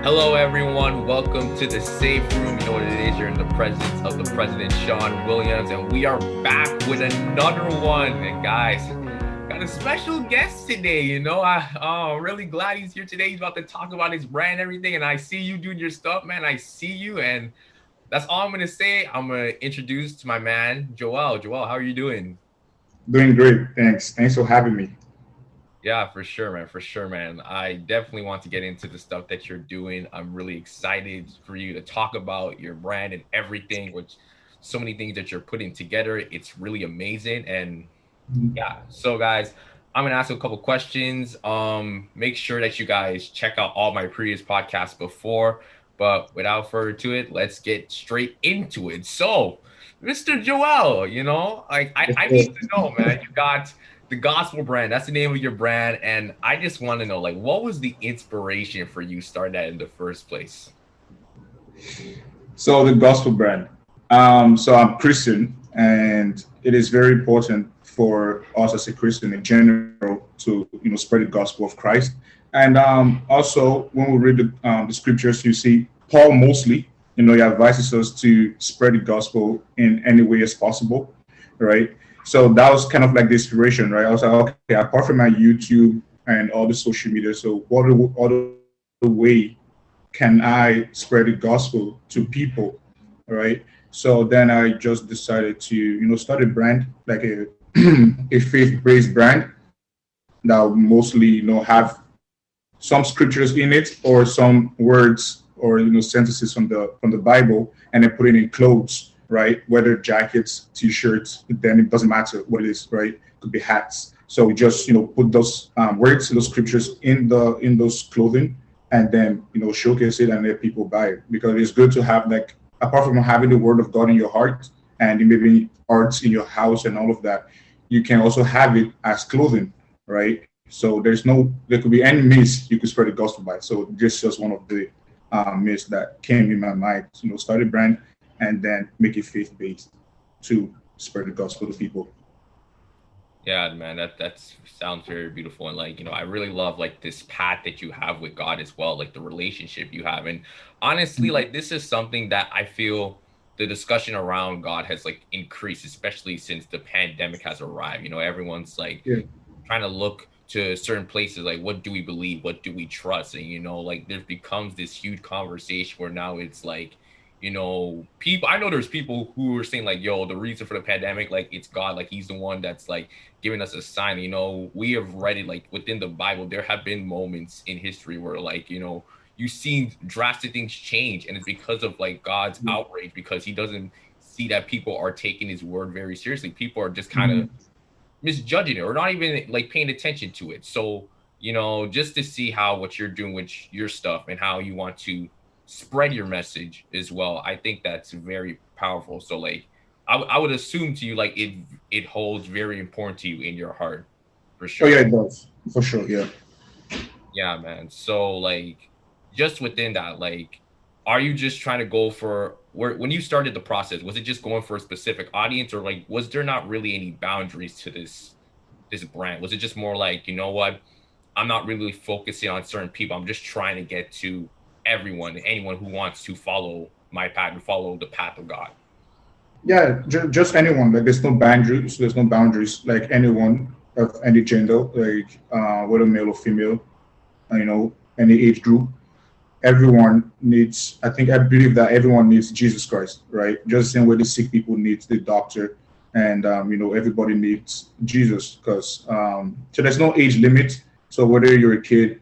Hello, everyone. Welcome to the Safe Room. You know what it is. You're in the presence of the President, Sean Williams, and we are back with another one. And guys, got a special guest today. I'm really glad he's here today. He's about to talk about his brand and everything. And I see you doing your stuff, man. I see you, and that's all I'm gonna say. I'm gonna introduce to my man, Joel. Joel, how are you doing? Doing great. Thanks. Thanks for having me. Yeah, for sure, man. For sure, man. I definitely want to get into the stuff that you're doing. I'm really excited for you to talk about your brand and everything, which so many things that you're putting together. It's really amazing. And yeah, so guys, I'm gonna ask you a couple questions. Make sure that you guys check out all my previous podcasts before. But without further to it, let's get straight into it. So, Mr. Joel, I need to know, man. You got the gospel brand. That's the name of your brand, and I just want to know, like, what was the inspiration for you starting that in the first place? So the gospel brand. So I'm Christian, and it is very important for us as a Christian in general to spread the gospel of Christ. And also, when we read the scriptures, you see Paul mostly, he advises us to spread the gospel in any way as possible, right? So that was kind of like the inspiration, right? I was like, okay, apart from my YouTube and all the social media, so what other way can I spread the gospel to people, right? So then I just decided to, start a brand, like a a faith-based brand that will mostly, have some scriptures in it or some words or sentences from the Bible, and then put it in clothes, right? Whether jackets, t-shirts, then it doesn't matter what it is, right? It could be hats. So we just put those words, those scriptures in those clothing, and then showcase it and let people buy it, because it's good to have, like, apart from having the word of God in your heart and maybe arts in your house and all of that, you can also have it as clothing, right? So there could be any means you could spread the gospel by. So this is just one of the myths that came in my mind. Start a brand and then make it faith based to spread the gospel to people. Yeah, man, that sounds very beautiful, and I really love like this path that you have with God as well, like the relationship you have. And honestly, like this is something that I feel the discussion around God has like increased, especially since the pandemic has arrived. Everyone's like Yeah. trying to look to certain places, like what do we believe, what do we trust, and like there becomes this huge conversation where now it's like, people, I know there's people who are saying like, yo, the reason for the pandemic, like it's God, like he's the one that's like giving us a sign. We have read it, like within the Bible there have been moments in history where, like, you've seen drastic things change, and it's because of like God's outrage, because he doesn't see that people are taking his word very seriously. People are just kind of misjudging it or not even like paying attention to it. So, just to see how what you're doing with your stuff and how you want to spread your message as well, I think that's very powerful. So, like, I would assume to you, like, it holds very important to you in your heart, for Oh sure. yeah, it does for sure. Yeah. Yeah, man. So, like, just within that, like, are you just trying to go for when you started the process, was it just going for a specific audience, or like was there not really any boundaries to this brand? Was it just more like, what? I'm not really focusing on certain people. I'm just trying to get to everyone, anyone who wants to follow my path and follow the path of God. Yeah, just anyone. Like there's no boundaries. There's no boundaries. Like anyone of any gender, like whether male or female, any age group. Everyone needs. I believe that everyone needs Jesus Christ, right? Just the same way the sick people need the doctor, and everybody needs Jesus, because so there's no age limit. So whether you're a kid,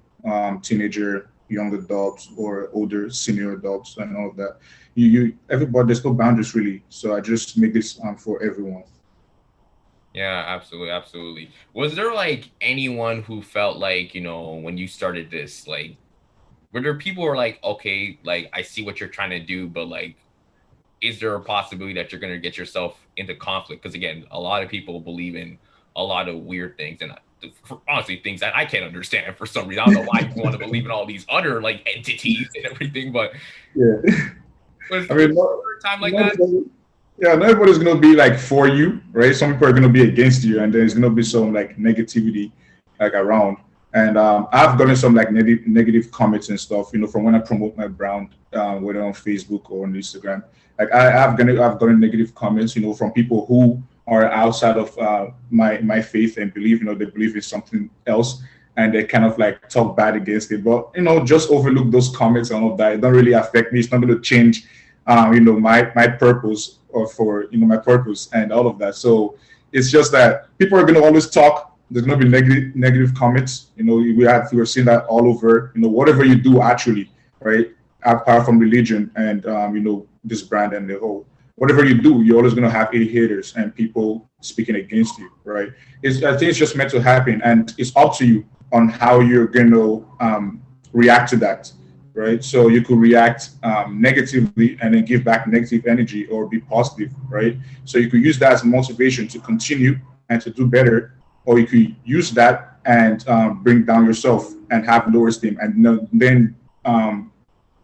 teenager, young adults, or older senior adults, and all of that, you everybody, there's no boundaries really. So I just make this for everyone. Yeah, absolutely, absolutely. Was there like anyone who felt like, when you started this, like, were there people who were like, okay, like I see what you're trying to do, but like, is there a possibility that you're going to get yourself into conflict? Because again, a lot of people believe in a lot of weird things, and honestly, things that I can't understand for some reason. I don't know why you want to believe in all these other like entities and everything, but Yeah. I was mean, there a time like that? yeah, not everybody's gonna be like for you, right? Some people are gonna be against you, and there's gonna be some like negativity like around. And I've gotten some like negative comments and stuff, from when I promote my brand, whether on Facebook or on Instagram. Like I've gotten negative comments, from people who are outside of my faith and believe, they believe in something else, and they kind of like talk bad against it. But just overlook those comments and all of that. It don't really affect me. It's not going to change, my purpose or for my purpose and all of that. So it's just that people are going to always talk. There's going to be negative comments. We're seeing that all over. Whatever you do, actually, right? Apart from religion and this brand and the whole, whatever you do, you're always going to have haters and people speaking against you, right? I think it's just meant to happen, and it's up to you on how you're going to react to that, right? So you could react negatively and then give back negative energy, or be positive, right? So you could use that as motivation to continue and to do better, or you could use that and bring down yourself and have lower esteem, and then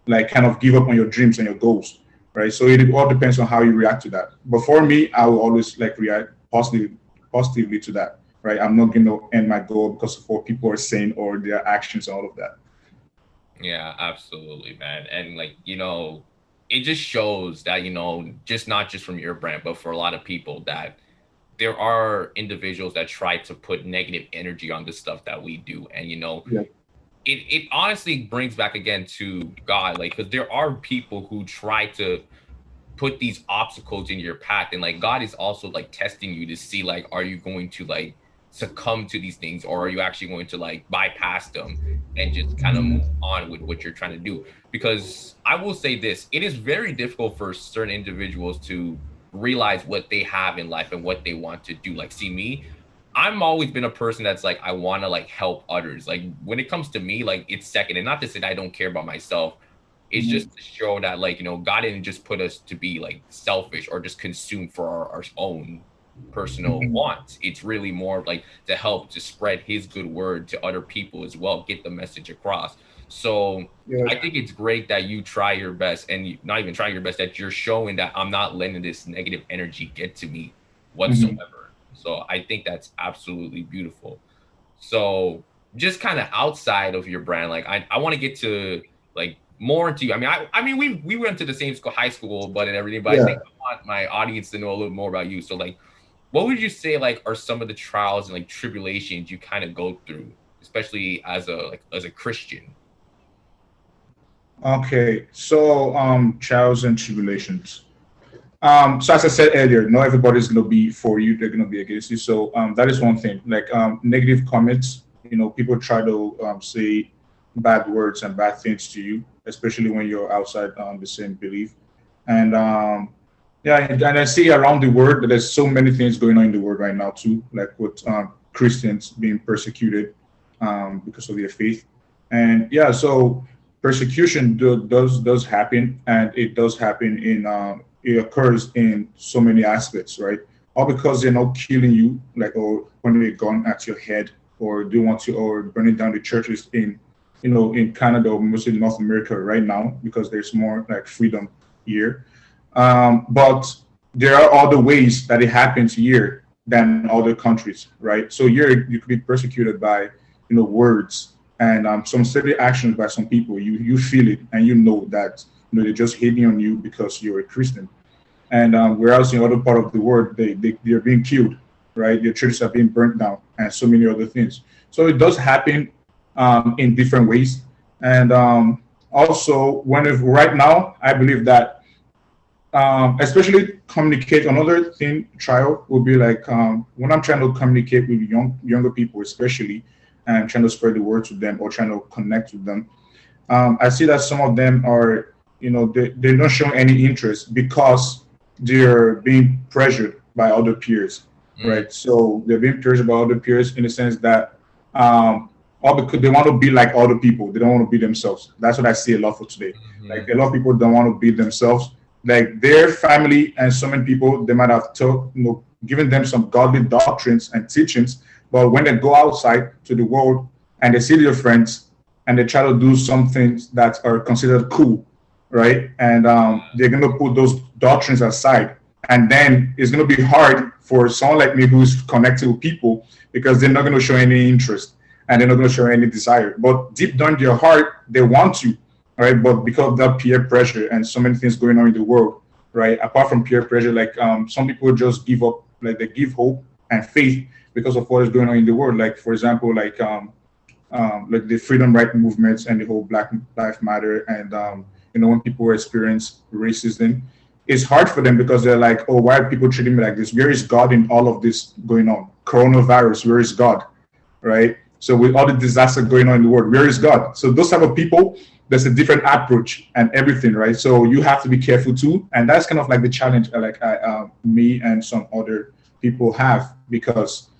like kind of give up on your dreams and your goals, right? So it all depends on how you react to that. But for me, I will always like react positively to that, right? I'm not going to end my goal because of what people are saying or their actions and all of that. Yeah, absolutely, man. And like, it just shows that, just not just from your brand, but for a lot of people, that there are individuals that try to put negative energy on the stuff that we do. And, Yeah. it honestly brings back again to God, like, because there are people who try to put these obstacles in your path, and like God is also like testing you to see, like, are you going to like succumb to these things, or are you actually going to like bypass them and just kind of move on with what you're trying to do? Because I will say this, it is very difficult for certain individuals to realize what they have in life and what they want to do. Like, see me, I'm always been a person that's like, I want to like help others. Like when it comes to me, like it's second, and not to say that I don't care about myself. It's just to show that, like, God didn't just put us to be like selfish or just consume for our own personal wants. It's really more of like to help to spread his good word to other people as well, get the message across. So Yeah. I think it's great that you try your best, and not even try your best, that you're showing that I'm not letting this negative energy get to me whatsoever. So I think that's absolutely beautiful. So just kind of outside of your brand, like I want to get to like more into you. I mean we went to the same school, high school, but and everything, but I Yeah. think I want my audience to know a little more about you. So like, what would you say like are some of the trials and like tribulations you kind of go through, especially as a Christian? Okay. So trials and tribulations. So as I said earlier, not everybody's gonna be for you, they're gonna be against you. So that is one thing. Like negative comments, people try to say bad words and bad things to you, especially when you're outside the same belief. And yeah, and I see around the world that there's so many things going on in the world right now too, like with Christians being persecuted because of their faith. And yeah, so persecution does happen, and it does happen in it occurs in so many aspects, right? All because they're not killing you, like, or pointing a gun at your head, or they want to, or burning down the churches in, in Canada or mostly North America right now, because there's more like freedom here. But there are other ways that it happens here than other countries, right? So here you could be persecuted by, words and some silly actions by some people. You feel it, and you know that they're just hating on you because you're a Christian. And whereas in other part of the world, they're being killed, right? Their churches are being burnt down, and so many other things. So it does happen in different ways. And also, right now, I believe that especially communicate. Another thing, trial will be like when I'm trying to communicate with younger people, especially, and trying to spread the word to them or trying to connect with them. I see that some of them are, they're not showing any interest because they're being pressured by other peers, right? So they're being pressured by other peers in the sense that all because they want to be like other people. They don't want to be themselves. That's what I see a lot for today. Like a lot of people don't want to be themselves. Like their family and so many people, they might have taught, given them some godly doctrines and teachings, but when they go outside to the world and they see their friends and they try to do some things that are considered cool, right? And they're going to put those doctrines aside. And then it's going to be hard for someone like me who's connected with people because they're not going to show any interest. and they're not going to show any desire. But deep down in their heart, they want to, right? But because of that peer pressure and so many things going on in the world, right? Apart from peer pressure, like some people just give up, like they give hope and faith because of what is going on in the world. Like for example, like the freedom right movements and the whole Black Lives Matter, and when people experience racism, it's hard for them because they're like, oh, why are people treating me like this? Where is God in all of this going on? Coronavirus, where is God? Right? So with all the disaster going on in the world, where is God? So those type of people, there's a different approach and everything, right? So you have to be careful too, and that's kind of like the challenge, me and some other people have, because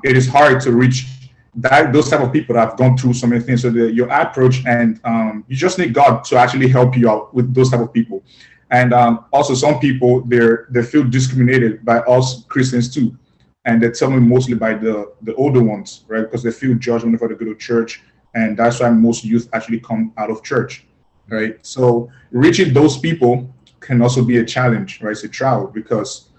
it is hard to reach those type of people that have gone through so many things. So your approach, and you just need God to actually help you out with those type of people. And also, some people they feel discriminated by us Christians too, and they're telling mostly by the older ones, right? Because they feel judged whenever they go to church, and that's why most youth actually come out of church, right? So reaching those people can also be a challenge, right? It's a trial, because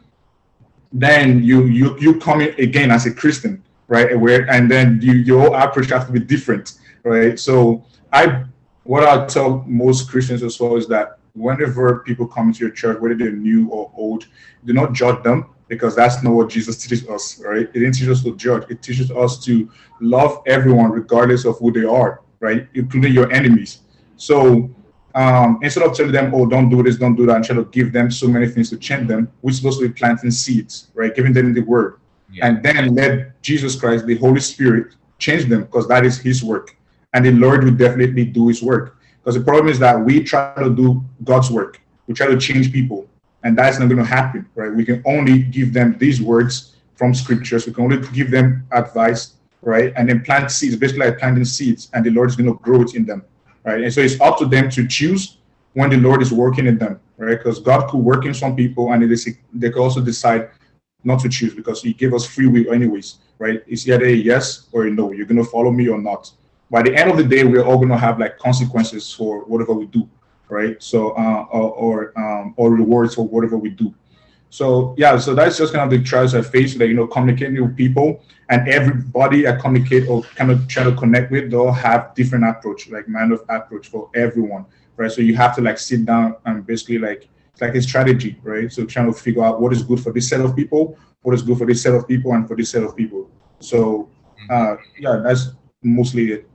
then you come in again as a Christian, right? Where, and then your approach has to be different, right? So what I tell most Christians as well is that whenever people come into your church, whether they're new or old, do not judge them, because that's not what Jesus teaches us, right? It didn't teach us to judge. It teaches us to love everyone regardless of who they are, right? Including your enemies. So instead of telling them, oh, don't do this, don't do that, and try to give them so many things to change them, we're supposed to be planting seeds, right? Giving them the word. Yeah. And then let Jesus Christ, the Holy Spirit, change them, because that is his work. And the Lord will definitely do his work. Because the problem is that we try to do God's work. We try to change people, and that's not going to happen, right? We can only give them these words from scriptures. We can only give them advice, right? And then plant seeds, basically like planting seeds, and the Lord is going to grow it in them, right? And so it's up to them to choose when the Lord is working in them, right? Because God could work in some people, and they could also decide not to choose, because he gave us free will anyways, right? It's either a yes or a no. You're going to follow me or not. By the end of the day, we're all going to have like consequences for whatever we do, right? So or rewards for whatever we do. So yeah, so that's just kind of the trials I face, like communicating with people, and everybody I communicate or kind of try to connect with, they all have different approach, like mind of approach for everyone, right? So you have to like sit down and basically like it's like a strategy, right? So trying to figure out what is good for this set of people, what is good for this set of people, and for this set of people. So yeah, that's mostly it.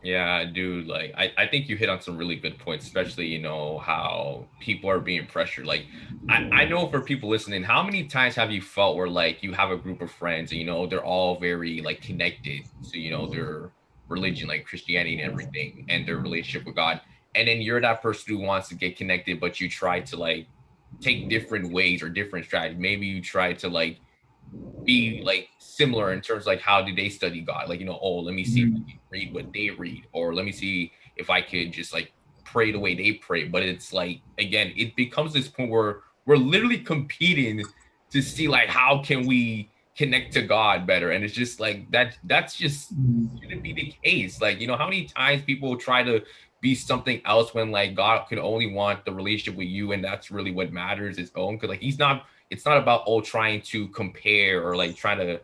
Yeah, dude, like I think you hit on some really good points, especially, how people are being pressured. Like I know for people listening, how many times have you felt where like you have a group of friends and they're all very like connected to, their religion, like Christianity and everything, and their relationship with God. And then you're that person who wants to get connected, but you try to like take different ways or different strategies. Maybe you try to like be like similar in terms of like how do they study God? Like, oh, let me see if I can read what they read, or let me see if I could just like pray the way they pray. But it's like, again, it becomes this point where we're literally competing to see like how can we connect to God better. And it's just like that's just shouldn't be the case. Like, how many times people try to be something else when like God could only want the relationship with you, and that's really what matters is own. Because like it's not about trying to compare or like trying to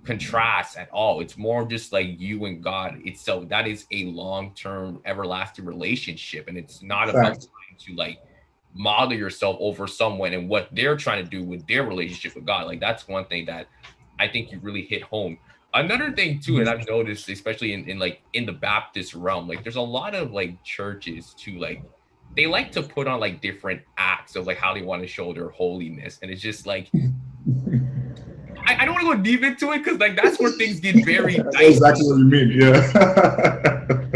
contrast at all. It's more just like you and God itself. That is a long-term, everlasting relationship, and it's not about trying to like model yourself over someone and what they're trying to do with their relationship with God. Like that's one thing that I think you really hit home. Another thing too, and I've noticed, especially in the Baptist realm, like there's a lot of like churches too, like they like to put on like different acts of like how they want to show their holiness, and it's just like I don't want to go deep into it because like that's where things get very dicey. Exactly what you mean, yeah.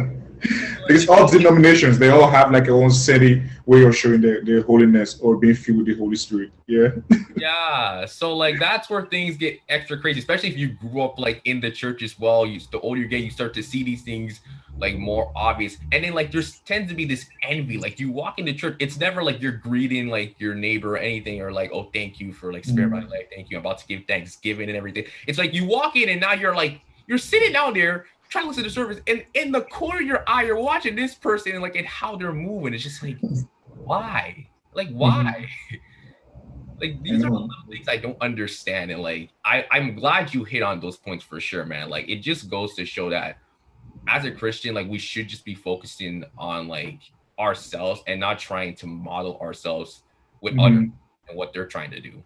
Because all denominations, they all have like their own steady way of showing their holiness or being filled with the Holy Spirit. Yeah. Yeah. So like that's where things get extra crazy, especially if you grew up like in the church as well. The older you get, you start to see these things like more obvious. And then like there's tends to be this envy. Like you walk into church, it's never like you're greeting like your neighbor or anything, or like, oh, thank you for like sparing my life. Thank you. I'm about to give Thanksgiving and everything. It's like you walk in and now you're sitting down there trying to listen to the service, and in the corner of your eye, you're watching this person and like and how they're moving. It's just like, why? Like, why? Like I these are the know. little things I don't understand, and like I'm glad you hit on those points for sure, man. Like it just goes to show that as a Christian, like we should just be focusing on like ourselves and not trying to model ourselves with others Mhm. and what they're trying to do.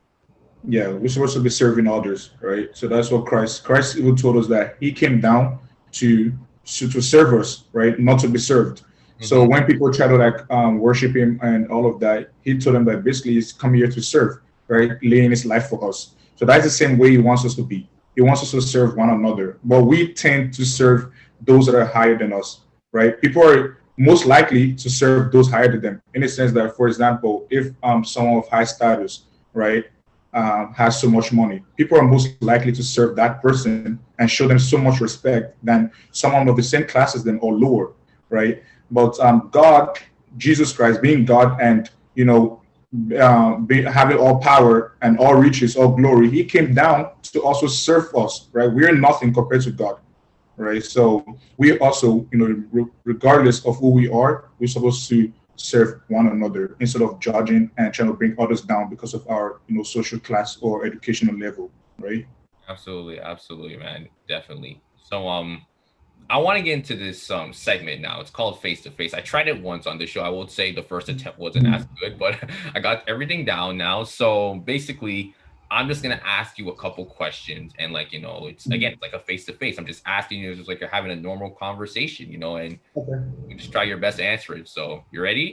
Yeah, we're supposed to be serving others, right? So that's what Christ even told us that he came down to to serve us, right? Not to be served. So Hmm. when people try to like worship him and all of that, he told them that basically he's come here to serve, right? Laying his life for us. So that's the same way he wants us to be. He wants us to serve one another. But we tend to serve those that are higher than us, right? People are most likely to serve those higher than them, in the sense that, for example, if someone of high status, right, has so much money, people are most likely to serve that person and show them so much respect than someone of the same class as them or lower, right? But God, Jesus Christ, being God and having all power and all riches, all glory, He came down to also serve us, right? We're nothing compared to God, right? So we also, regardless of who we are, we're supposed to serve one another instead of judging and trying to bring others down because of our, social class or educational level, right? Absolutely, absolutely, man, definitely. So I want to get into this segment now. It's called Face to Face. I tried it once on the show. I would say the first attempt wasn't as Mhm. good, but I got everything down now. So basically, I'm just gonna ask you a couple questions, and like it's again, it's like a face to face. I'm just asking you, just like you're having a normal conversation, and Okay. you just try your best to answer it. So you ready?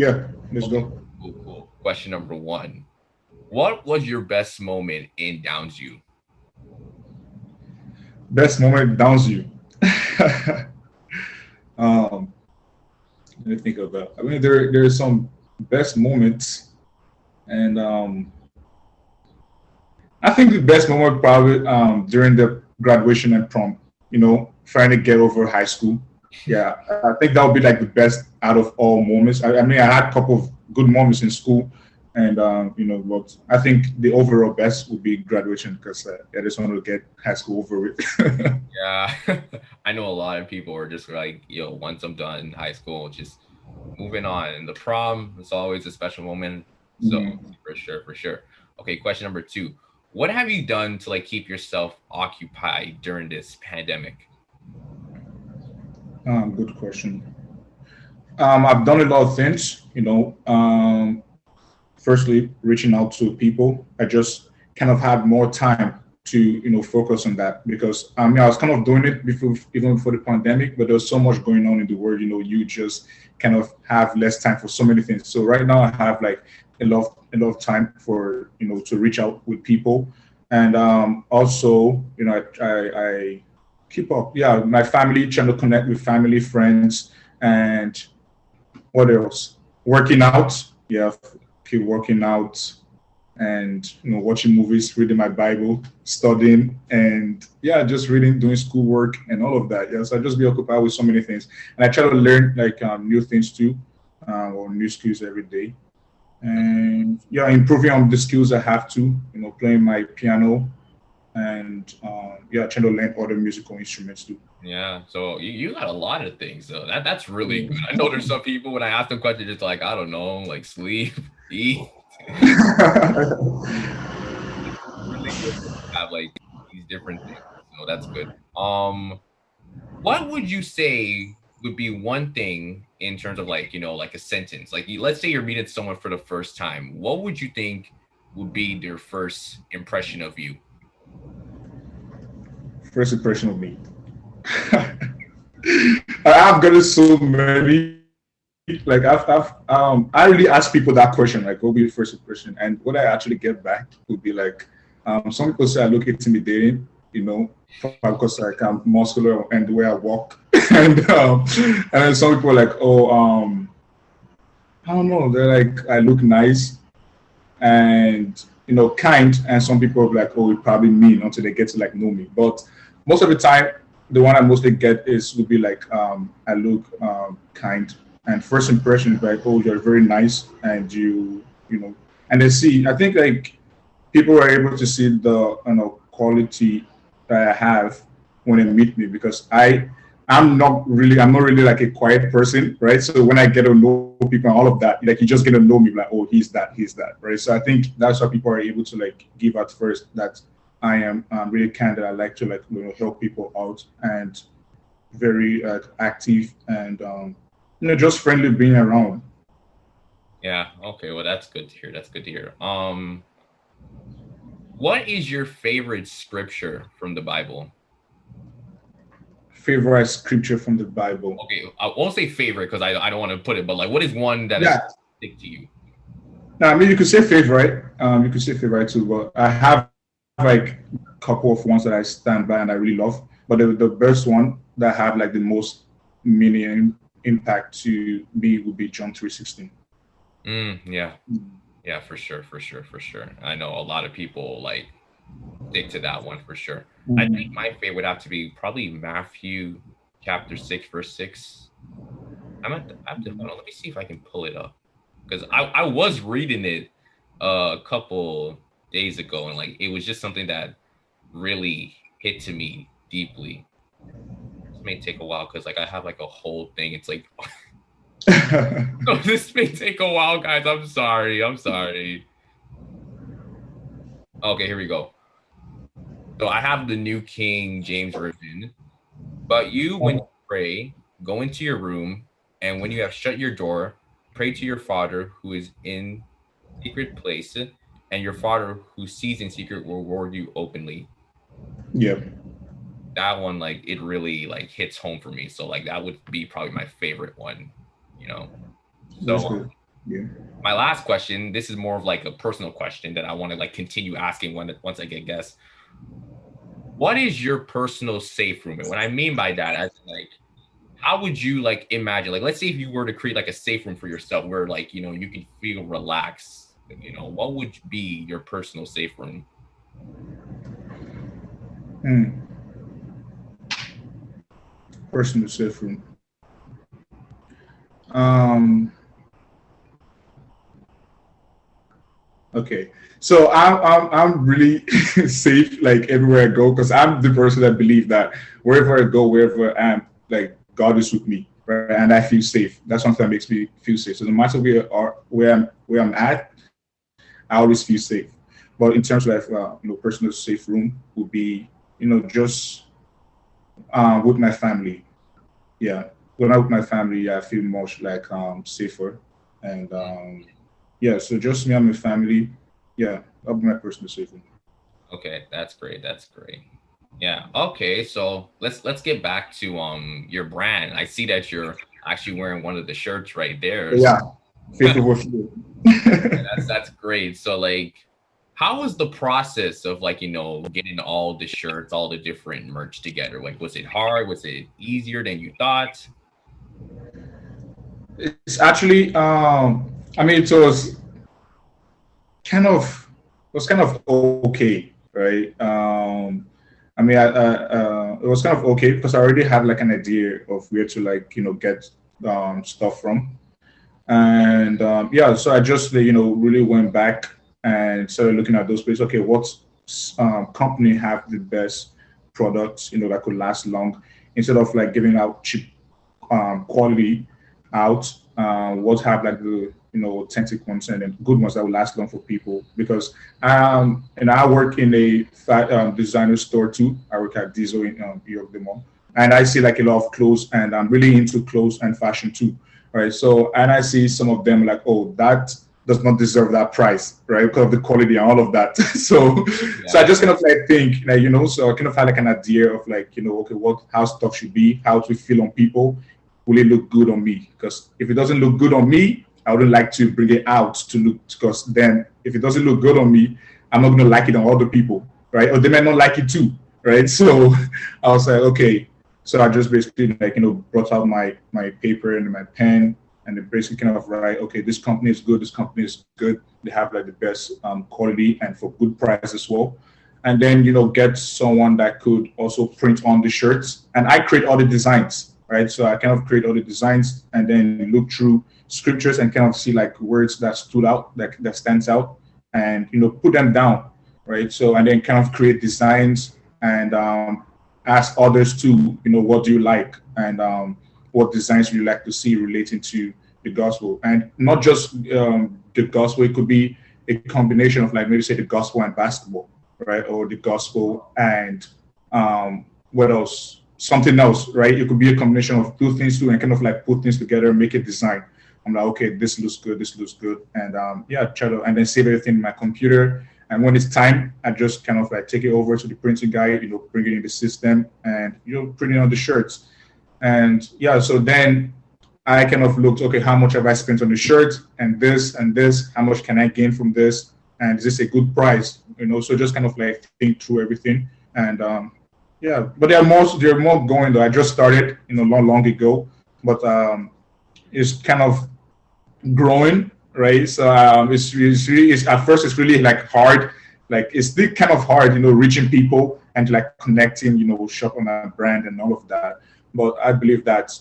Yeah, let's Okay, go. cool, cool. Question number one: what was your best moment in Downsview? Best moment downs you. um, Let me think of that. I mean, there are some best moments, and I think the best moment probably during the graduation and prom. Trying to get over high school. Yeah, I think that would be like the best out of all moments. I mean, I had a couple of good moments in school, and but I think the overall best would be graduation because I just wanted to get high school over with. Yeah, I know a lot of people are just like, once I'm done high school, just moving on. And the prom is always a special moment. So Mhm. for sure, for sure. Okay, question number two. What have you done to like keep yourself occupied during this pandemic? Good question. I've done a lot of things. Firstly, reaching out to people. I just kind of had more time to focus on that because yeah, I was kind of doing it before, even before the pandemic, but there's so much going on in the world. You just kind of have less time for so many things. So right now I have like a lot of time for to reach out with people, and also I keep up. Yeah, my family, trying to connect with family, friends, and what else? Working out. Yeah, keep working out and watching movies, reading my Bible, studying, and yeah, just reading, doing schoolwork, and all of that. Yes, I just be occupied with so many things, and I try to learn like new things too, or new skills every day, and yeah, improving on the skills I have to. Playing my piano and yeah, trying to learn other musical instruments too. Yeah, so you got a lot of things, so that's really good. I know there's some people when I ask them questions, just like I don't know, like sleep, eat. It's really good that you have like these different things, so that's good. What would you say would be one thing in terms of like like a sentence? Like let's say you're meeting someone for the first time. What would you think would be their first impression of you? First impression of me. I've gotten so many. Like I really ask people that question, like, what will be the first impression? And what I actually get back would be like, some people say I look intimidating, because like I'm muscular and the way I walk, and then some people are like, oh, I don't know, they're like I look nice and kind, and some people are like, oh, it probably mean until they get to like know me. But most of the time, the one I mostly get is would be like, I look kind, and first impression is like, oh, you're very nice, and and they see. I think like people are able to see the quality that I have when they meet me because I'm not really like a quiet person, right? So when I get to know people and all of that, like you just get to know me, like, oh, he's that, right? So I think that's why people are able to like give at first that I am really kind of I like to like help people out and very active and just friendly being around. Yeah. Okay. Well, that's good to hear. That's good to hear. What is your favorite scripture from the Bible? Favorite scripture from the Bible. Okay, I won't say favorite because I don't want to put it, but like, what is one that is Yeah. stick to you? Now, I mean, you could say favorite. You could say favorite too, but I have like a couple of ones that I stand by and I really love. But the best one that had like the most meaning impact to me would be John 3:16. Yeah, yeah, for sure, for sure, for sure. I know a lot of people like stick to that one for sure. I think Mhm. my favorite would have to be probably Matthew chapter 6 verse 6. I have to hold on. Let me see if I can pull it up because I was reading it a couple days ago and like it was just something that really hit to me deeply. This may take a while because like I have like a whole thing. It's like oh, this may take a while, guys. I'm sorry. I'm sorry. Okay, here we go. So I have the New King James Version. But you, when you pray, go into your room, and when you have shut your door, pray to your Father who is in secret place, and your Father who sees in secret will reward you openly. Yep, That one, like, it really like hits home for me. So like that would be probably my favorite one, you know. that's So good. Yeah. my last question, this is more of like a personal question that I want to like continue asking when once I get guests. What is your personal safe room? And what I mean by that, as like how would you like imagine like let's say if you were to create like a safe room for yourself where like you can feel relaxed, what would be your personal safe room? Mm. Personal safe room. Um, okay. So I'm really safe like everywhere I go because I'm the person that believe that wherever I go, wherever I am, like God is with me, right? And I feel safe. That's something that makes me feel safe. So no matter where I'm at, I always feel safe. But in terms of like, personal safe room would be just with my family. Yeah, when I'm with my family, I feel much like safer and yeah. So just me and my family. Yeah, that'll be my personal safe room. Okay, that's great, that's great. Yeah, okay, so let's get back to your brand. I see that you're actually wearing one of the shirts right there. So Yeah, faith over fear. that's great. So like how was the process of like, getting all the shirts, all the different merch together? Like was it hard? Was it easier than you thought? It's actually, I mean, kind of, it was kind of okay, right? I mean, it was kind of okay because I already had like an idea of where to like, get stuff from. And yeah, so I just really went back and started looking at those places. Okay, what company have the best products that could last long instead of like giving out cheap quality out. What have like the authentic ones and then good ones that will last long for people because and I work in a designer store too. I work at Diesel in York the Mall, and I see like a lot of clothes, and I'm really into clothes and fashion too. Right. So, and I see some of them like, oh, that does not deserve that price, right? Because of the quality and all of that. So I Yeah. just kind of like think, like, so I kind of had like an idea of like, okay, how stuff should be, how to feel on people. Will it look good on me? Because if it doesn't look good on me, I wouldn't like to bring it out to look, because then if it doesn't look good on me, I'm not going to like it on other people, right? Or they might not like it too, right? So I was like, okay, so I just basically like brought out my paper and my pen and then basically kind of write, okay, this company is good, this company is good. They have like the best quality and for good price as well. And then get someone that could also print on the shirts, and I create all the designs, right? So I kind of create all the designs and then look through scriptures and kind of see like words that stood out, that stands out, and put them down, right? So and then kind of create designs and ask others too, what do you like, and what designs would you like to see relating to the gospel, and not just the gospel. It could be a combination of like maybe say the gospel and basketball, right, or the gospel and what else? Something else, right? It could be a combination of two things too, and kind of like put things together, make a design. I'm like, okay, this looks good, and yeah, try to, and then save everything in my computer. And when it's time, I just kind of like take it over to the printing guy, bring it in the system, and print it on the shirts. And yeah, so then I kind of looked, okay, how much have I spent on the shirt and this and this? How much can I gain from this? And is this a good price? So just kind of like think through everything. And yeah, but there are more going though. I just started, long ago, but it's kind of growing, right? So it's really, at first it's really like hard, like it's still kind of hard, reaching people and like connecting, shop on a brand and all of that. But I believe that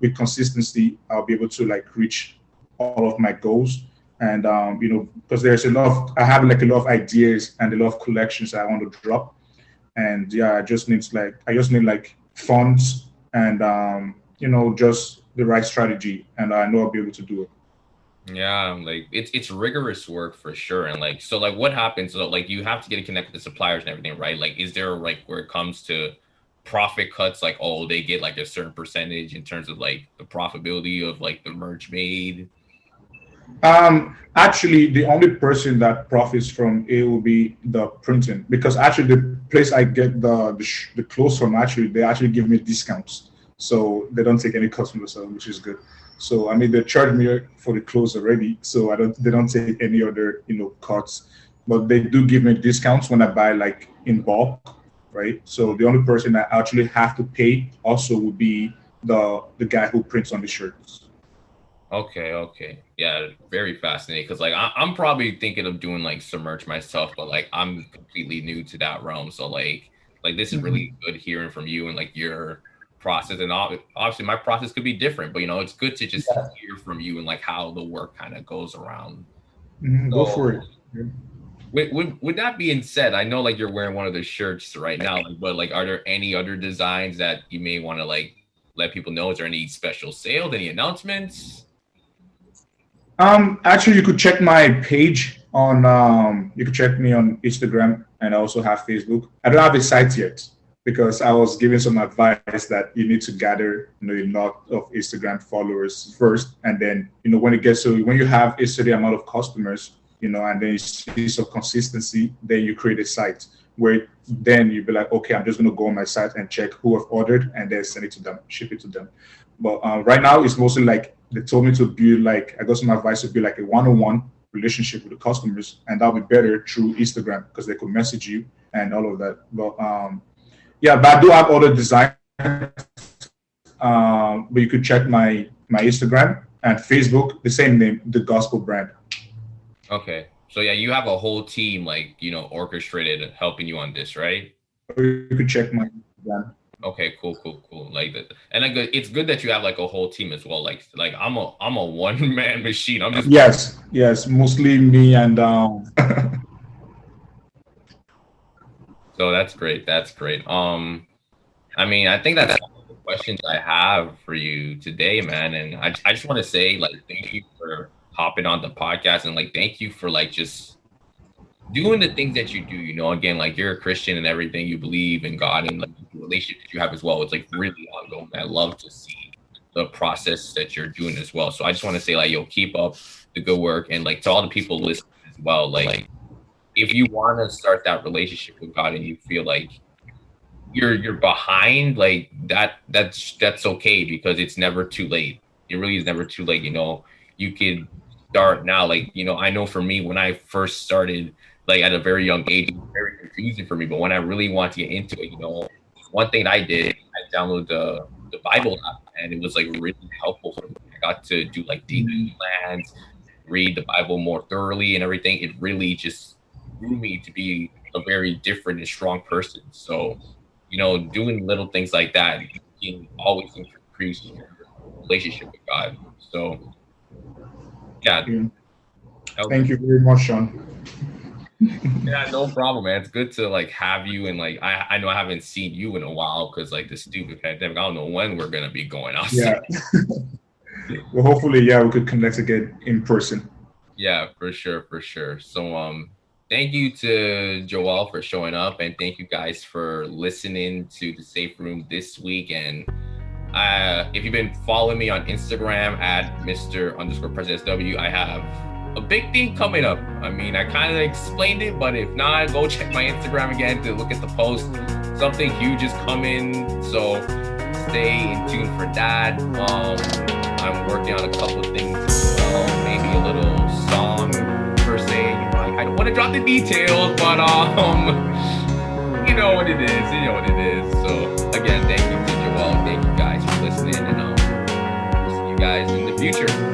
with consistency, I'll be able to like reach all of my goals. And because there's a lot of, I have like a lot of ideas and a lot of collections I want to drop. And yeah, I just need like funds and just the right strategy, and I know I'll be able to do it. Yeah, like it's rigorous work for sure. And like so like what happens? So like you have to get connected to suppliers and everything, right? Like is there like where it comes to profit cuts, like oh they get like a certain percentage in terms of like the profitability of like the merch made? Actually, the only person that profits from it will be the printing, because actually the place I get the clothes from, actually they actually give me discounts, so they don't take any cuts from the sale, which is good. So I mean they charge me for the clothes already, so I don't they don't take any other cuts, but they do give me discounts when I buy like in bulk, right? So the only person I actually have to pay also would be the guy who prints on the shirts. Okay, okay. Yeah, very fascinating. Because like I'm probably thinking of doing like some merch myself, but like I'm completely new to that realm. So like this is really good hearing from you and like your process. And obviously my process could be different, but it's good to just hear from you and like how the work kind of goes around. Go for So it. Yeah. with that being said, I know like you're wearing one of the shirts right now, like, but like are there any other designs that you may want to like let people know? Is there any special sales, any announcements? Actually, you could check my page on. You could check me on Instagram, and I also have Facebook. I don't have a site yet because I was giving some advice that you need to gather, a lot of Instagram followers first, and then when it gets to when you have a certain amount of customers, and then you see some consistency, then you create a site where then you be like, okay, I'm just gonna go on my site and check who have ordered, and then send it to them, ship it to them. But right now, it's mostly like they told me to build like I got some advice to build like a one-on-one relationship with the customers, and that'll be better through Instagram because they could message you and all of that. But yeah, but I do have other designs. But you could check my Instagram and Facebook, the same name, the Gospel Brand. Okay. So yeah, you have a whole team like, orchestrated helping you on this, right? Or you could check my Instagram. Okay, cool, cool, cool. Like that. And like it's good that you have like a whole team as well. Like I'm a one man machine. I'm just Yes, yes, mostly me and so that's great. That's great. I mean, I think that's all the questions I have for you today, man. And I just want to say like thank you for hopping on the podcast and like thank you for like just doing the things that you do, again, like you're a Christian and everything, you believe in God and like the relationship that you have as well. It's like really ongoing. I love to see the process that you're doing as well. So I just want to say like, yo, keep up the good work. And like to all the people listening as well, like if you want to start that relationship with God and you feel like you're behind, like that's okay because it's never too late. It really is never too late. You could start now. Like, I know for me when I first started, like at a very young age, it was very confusing for me. But when I really wanted to get into it, one thing I did, I downloaded the Bible app and it was like really helpful for me. I got to do like daily plans, read the Bible more thoroughly and everything. It really just grew me to be a very different and strong person. So, doing little things like that can always increase your relationship with God. So, yeah, you. that was Thank you very much, Sean. Yeah, no problem, man. It's good to like have you, and like I know I haven't seen you in a while because like the stupid pandemic. I don't know when we're gonna be going outside. Yeah. Well, hopefully, yeah, we could connect again in person. Yeah, for sure, for sure. So thank you to Joel for showing up, and thank you guys for listening to the Safe Room this week. And if you've been following me on Instagram at Mr. underscore President W, I have a big thing coming up. I mean, I kind of explained it, but if not, go check my Instagram again to look at the post. Something huge is coming, so stay in tune for that. I'm working on a couple of things as well, maybe a little song per se. I don't want to drop the details, but you know what it is. You know what it is. So again, thank you to Joel. Thank you guys for listening, and we'll see you guys in the future.